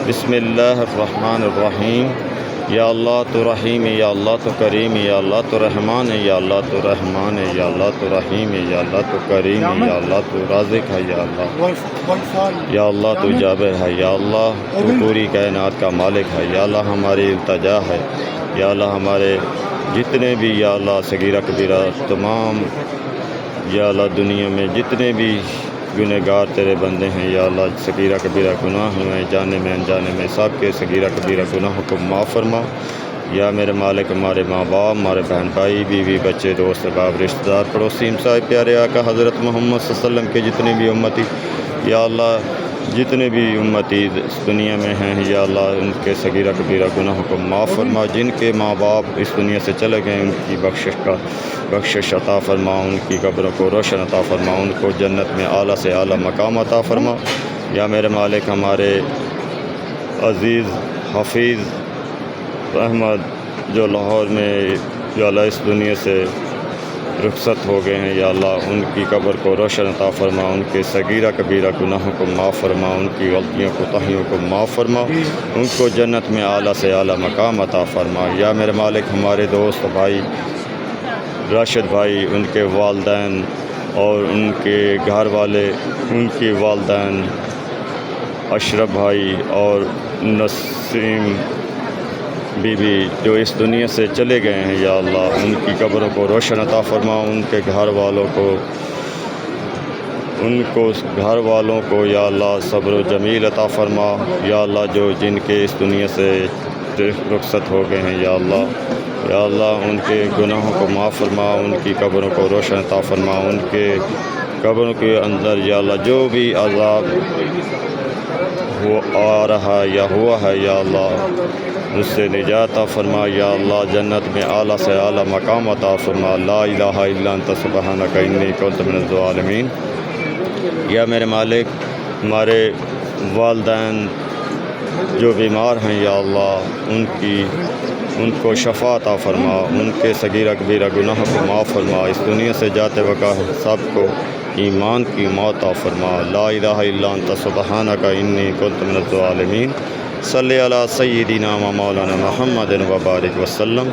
بسم اللہ الرحمن الرحیم۔ یا اللہ تو رحیم ہے، یا اللہ تو کریم ہے، یا اللہ تو رحمان ہے، یا اللہ تو رحمان ہے، یا اللہ تو رحیم ہے، یا اللہ تو کریم ہے، یا اللہ تو رازق ہے، یا اللہ یا اللہ تو جابر ہے، یا اللہ تو پوری کائنات کا مالک ہے، یا اللہ ہماری التجا ہے، یا اللہ ہمارے جتنے بھی یا اللہ صغیرہ کبیرہ تمام یا اللہ دنیا میں جتنے بھی گنہگار تیرے بندے ہیں، یا اللہ صغیرہ کبیرہ گناہ ہوئے جانے میں انجانے میں، سب کے صغیرہ کبیرہ گناہوں کو معاف فرما۔ یا میرے مالک ہمارے ماں باپ، ہمارے بہن بھائی، بیوی بچے، دوست احباب، رشتہ دار، پڑوسی، ہمسائے، پیارے آقا حضرت محمد صلی اللہ علیہ وسلم کے جتنے بھی امتی یا اللہ جتنے بھی امتی اس دنیا میں ہیں، یا اللہ ان کے صغیرہ کبیرہ گناہوں کو معاف فرما۔ جن کے ماں باپ اس دنیا سے چلے گئے ان کی بخشش عطا فرما، ان کی قبروں کو روشن عطا فرما، ان کو جنت میں اعلیٰ سے اعلیٰ مقام عطا فرما۔ یا میرے مالک ہمارے عزیز حفیظ احمد جو لاہور میں یا اللہ اس دنیا سے رخصت ہو گئے ہیں، یا اللہ ان کی قبر کو روشن عطا فرما، ان کے صغیرہ کبیرہ گناہوں کو معاف فرما، ان کی غلطیوں کوتاہیوں کو معاف فرما، ان کو جنت میں اعلیٰ سے اعلیٰ مقام عطا فرما۔ یا میرے مالک ہمارے دوست بھائی راشد بھائی، ان کے والدین اور ان کے گھر والے، ان کی والدین اشرف بھائی اور نسیم بی بی جو اس دنیا سے چلے گئے ہیں، یا اللہ ان کی قبروں کو روشن عطا فرما، ان کے گھر والوں کو یا اللہ صبر و جمیل عطا فرما۔ یا اللہ جو جن کے اس دنیا سے رخصت ہو گئے ہیں، یا اللہ ان کے گناہوں کو معاف فرما، ان کی قبروں کو روشن عطا فرما، ان کے قبروں کے اندر یا اللہ جو بھی عذاب آ رہا یا ہوا ہے، یا اللہ اس سے نجات عطا فرما۔ یا اللہ جنت میں اعلیٰ سے اعلیٰ مقام عطا فرما۔ لا الہ الا انت سبحانک انی کنت من الظالمین۔ یا میرے مالک ہمارے والدین جو بیمار ہیں، یا اللہ ان کو شفا عطا فرما، ان کے صغیرہ کبیرہ گناہوں کو معاف فرما، اس دنیا سے جاتے وقت سب کو ایمان کی موت عطا فرما۔ لا الہ الا انت سبحانک انی کنت من الظالمین۔ صلی علی سیدنا و مولانا محمد وبارک وسلم۔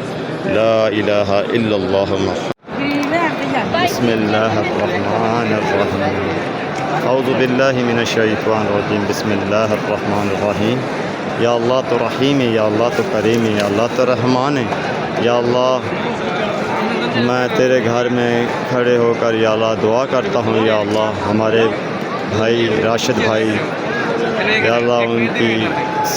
لا الہ الا اللہ محمد۔ بسم اللہ الرحمن الرحیم۔ اعوذ باللہ من الشیطان الرجیم۔ بسم اللہ الرحمن الرحیم۔ یا اللہ تو رحیم ہے، یا اللہ تو کریم ہے، یا اللہ تو رحمان ہے۔ یا اللہ میں تیرے گھر میں کھڑے ہو کر یا اللہ دعا کرتا ہوں، یا اللہ ہمارے بھائی راشد بھائی، یا اللہ ان کی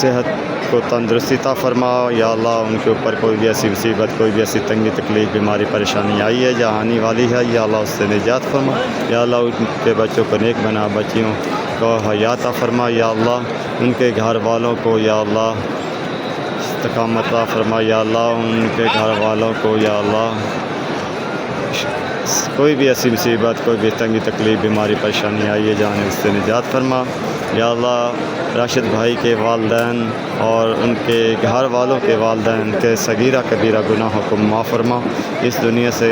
صحت کو تندرستی عطا فرما۔ یا اللہ ان کے اوپر کوئی بھی ایسی مصیبت، کوئی بھی ایسی تنگی تکلیف، بیماری پریشانی آئی ہے یا آنے والی ہے، یا اللہ اس سے نجات فرما۔ یا اللہ ان کے بچوں کو نیک بنا، بچیوں کو حیات عطا فرما۔ یا اللہ ان کے گھر والوں کو یا اللہ استقامت عطا فرما۔ یا اللہ ان کے گھر والوں کو یا اللہ کوئی بھی ایسی مصیبت، کوئی بھی تنگی تکلیف، بیماری پریشانی آئی ہے جانے اس سے نجات فرما۔ یا اللہ راشد بھائی کے والدین اور ان کے گھر والوں کے والدین کے صغیرہ کبیرہ گناہوں کو معاف فرما، اس دنیا سے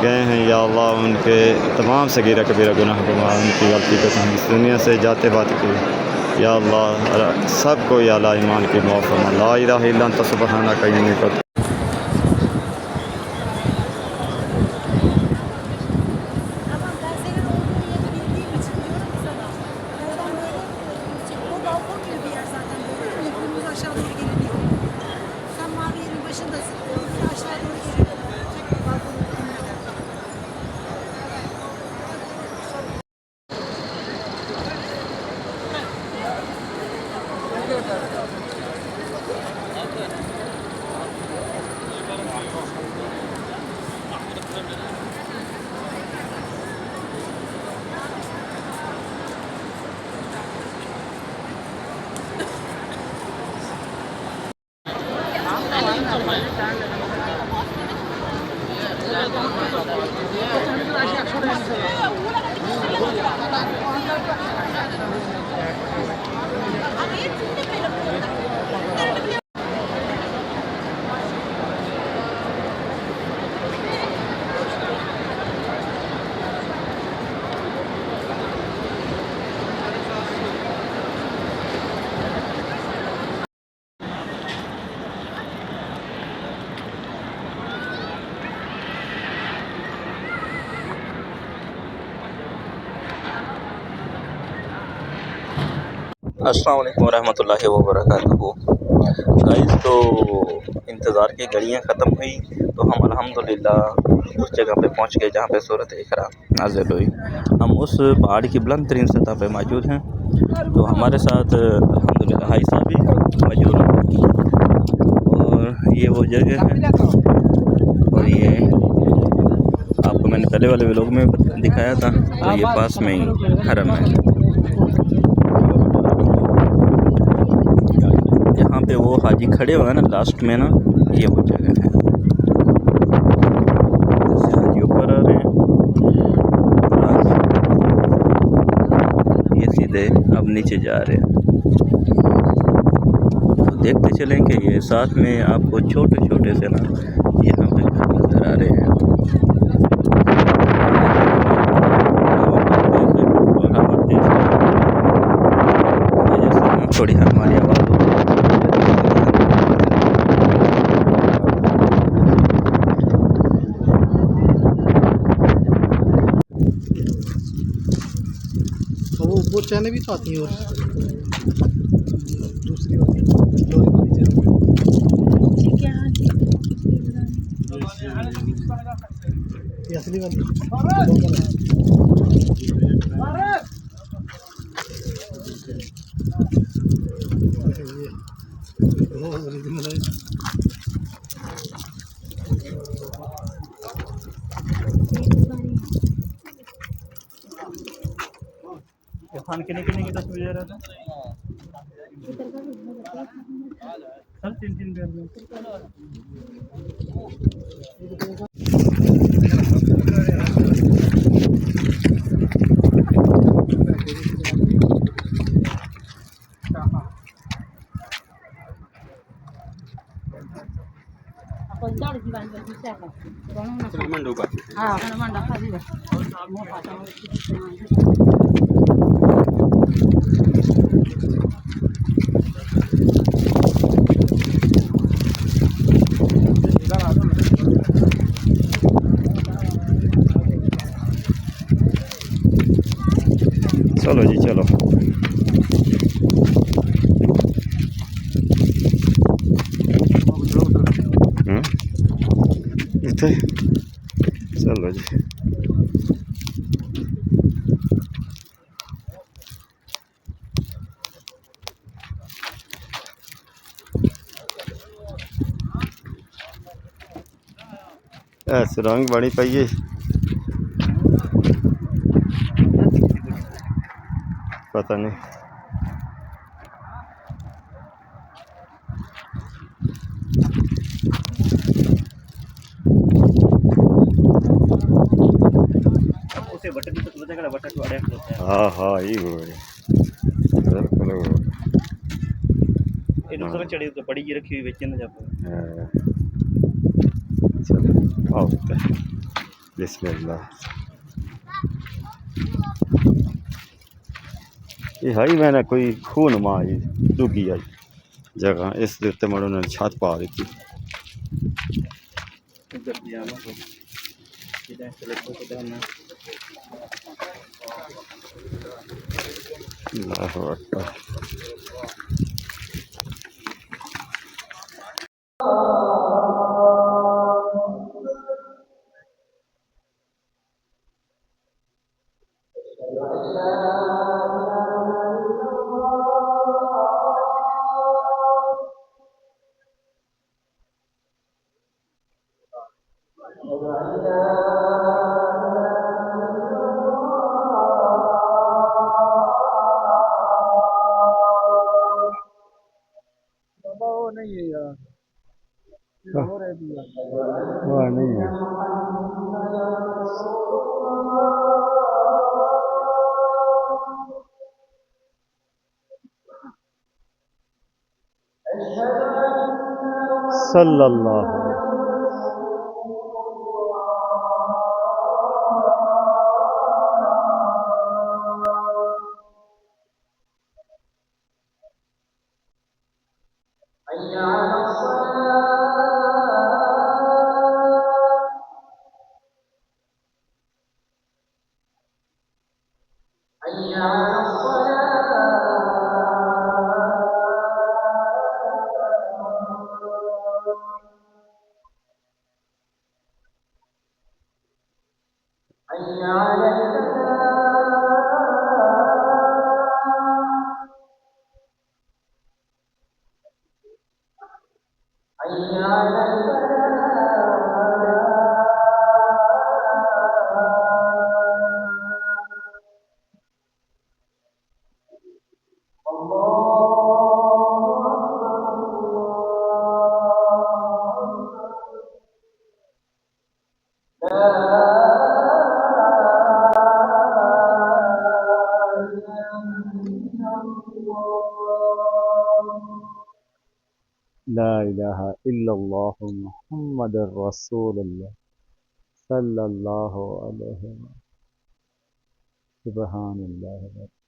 گئے ہیں، یا اللہ ان کے تمام صغیرہ کبیرہ گناہوں کو معاف، ان کی غلطی کو اس دنیا سے جاتے بات کی، یا اللہ سب کو یا اللہ ایمان کی معاف فرما۔ لا الہ الا انت سبحانک انی کنت السلام علیکم ورحمۃ اللہ وبرکاتہ. گائز تو انتظار کی گھڑیاں ختم ہوئی تو ہم الحمدللہ اس جگہ پہ پہنچ گئے جہاں پہ صورت اقرا نازل ہوئی. ہم اس پہاڑ کی بلند ترین سطح پہ موجود ہیں. تو ہمارے ساتھ الحمدللہ بھائی صاحب بھی موجود ہیں. اور یہ وہ جگہ ہے اور یہ آپ کو میں نے پہلے والے ولاگ میں دکھایا تھا. تو یہ پاس میں ہی حرم ہے. جہاں پہ وہ حاجی کھڑے ہوئے ہیں نا لاسٹ میں نا, یہ وہ جگہ ہے. جیسے حاجی اوپر آ رہے ہیں یہ سیدھے اب نیچے جا رہے ہیں. تو دیکھتے چلیں کہ یہ ساتھ میں آپ کو چھوٹے چھوٹے سے نا یہاں پہ نظر آ رہے ہیں. تھوڑی ہماری آواز ہو وہ چینل بھی تو آتی ہیں اور دوسری والی یہ اصلی والی خان کے نکلنے کی تصویر دے رہا تھا سر 3 بیئر میں. چلو جی چلو. چلو جی. سرنگ بنی پئی ہے پتہ نہیں. ہاں ہاں یہ ہو چڑی تو پڑی گی رکھی ہوئی بچے نہ جاتا. بسم اللہ. یہ ہے میں نے کوئی خونما ڈگی آئی جگہ اس دیتے مڑوں نے چھت پا دی تھی. اللہ اکبر. نہیں ہے یار نہیں ہے. صلی اللہ لا الہ الا اللہ محمد رسول اللہ صلی اللہ علیہ وسلم. سبحان اللہ.